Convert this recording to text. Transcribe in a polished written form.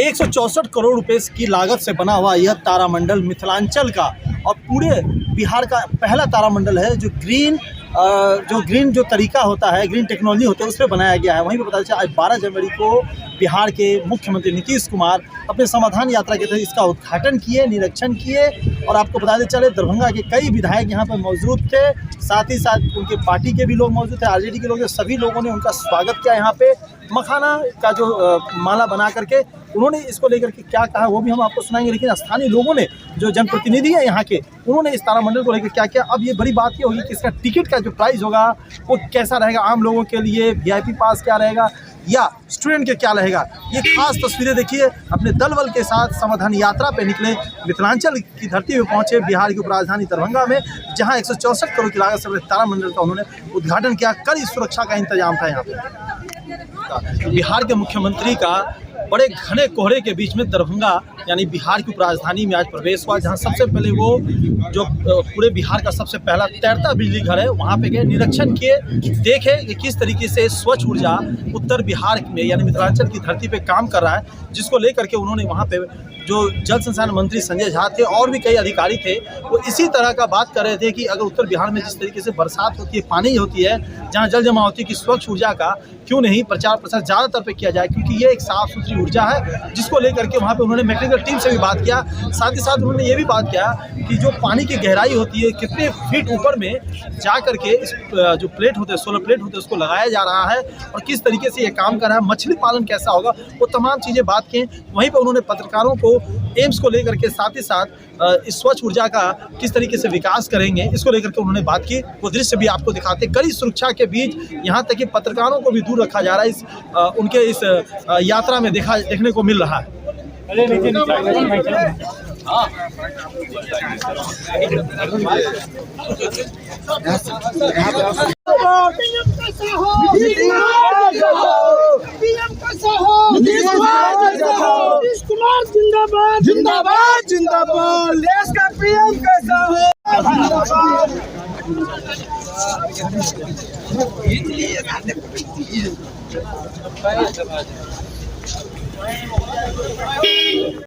164 करोड़ रुपए की लागत से बना हुआ यह तारामंडल मिथिलांचल का और पूरे बिहार का पहला तारामंडल है जो ग्रीन जो तरीका होता है, ग्रीन टेक्नोलॉजी होती है, उस पर बनाया गया है। वहीं पर पता चला आज 12 जनवरी को बिहार के मुख्यमंत्री नीतीश कुमार अपने समाधान यात्रा के तहत इसका उद्घाटन किए, निरीक्षण किए। और आपको बताते चले दरभंगा के कई विधायक यहाँ पर मौजूद थे, साथ ही साथ उनके पार्टी के भी लोग मौजूद थे, आरजेडी के लोग, सभी लोगों ने उनका स्वागत किया। यहाँ पे मखाना का जो माला बना करके उन्होंने इसको लेकर के क्या कहा वो भी हम आपको सुनाएंगे। लेकिन स्थानीय लोगों ने, जो जनप्रतिनिधि है यहाँ के, उन्होंने इस तारामंडल को लेकर क्या किया। अब ये बड़ी बात ये होगी कि इसका टिकट का जो प्राइस होगा वो कैसा रहेगा, आम लोगों के लिए वीआईपी पास क्या रहेगा या स्टूडेंट के क्या रहेगा। ये खास तस्वीरें देखिए, अपने दल बल के साथ समाधान यात्रा पे निकले, मिथिलांचल की धरती पे पहुंचे, बिहार की उपराजधानी दरभंगा में, जहां 164 करोड़ की लागत से तारामंडल का उन्होंने उद्घाटन किया। कड़ी सुरक्षा का इंतजाम था यहाँ पे। बिहार के मुख्यमंत्री का बड़े घने कोहरे के बीच में दरभंगा यानी बिहार की उपराजधानी में आज प्रवेश हुआ, जहां सबसे पहले वो जो पूरे बिहार का सबसे पहला तैरता बिजली घर है वहां पे गए, निरीक्षण किए, देखे कि किस तरीके से स्वच्छ ऊर्जा उत्तर बिहार में यानी मिथिलांचल की धरती पे काम कर रहा है, जिसको लेकर के उन्होंने वहां पे जो जल संसाधन मंत्री संजय झा थे और भी कई अधिकारी थे, वो इसी तरह का बात कर रहे थे कि अगर उत्तर बिहार में जिस तरीके से बरसात होती है, पानी होती है, जहाँ जल जमा होती है, कि स्वच्छ ऊर्जा का क्यों नहीं प्रचार प्रसार ज़्यादातर पे किया जाए, क्योंकि ये एक साफ सुथरी ऊर्जा है, जिसको लेकर के वहाँ पे उन्होंने मैकेनिकल टीम से भी बात किया। साथ ही साथ उन्होंने ये भी बात किया कि जो पानी की गहराई होती है, कितने फीट ऊपर में जा करके इस जो प्लेट होते हैं, सोलर प्लेट होते हैं, उसको लगाया जा रहा है और किस तरीके से ये काम कर रहा है, मछली पालन कैसा होगा, वो तमाम चीज़ें बात की। वहीं पर उन्होंने पत्रकारों को एम्स को लेकर के, साथ ही साथ इस स्वच्छ ऊर्जा का किस तरीके से विकास करेंगे, इसको लेकर के उन्होंने बात की। वो दृश्य भी आपको दिखाते, कड़ी सुरक्षा के बीच, यहाँ तक कि पत्रकारों को भी दूर रखा जा रहा है, उनके इस यात्रा में देखने को मिल रहा है। जिंदाबाद जिंदाबाद जिंदाबाद, देश का पीएम कैसा हो।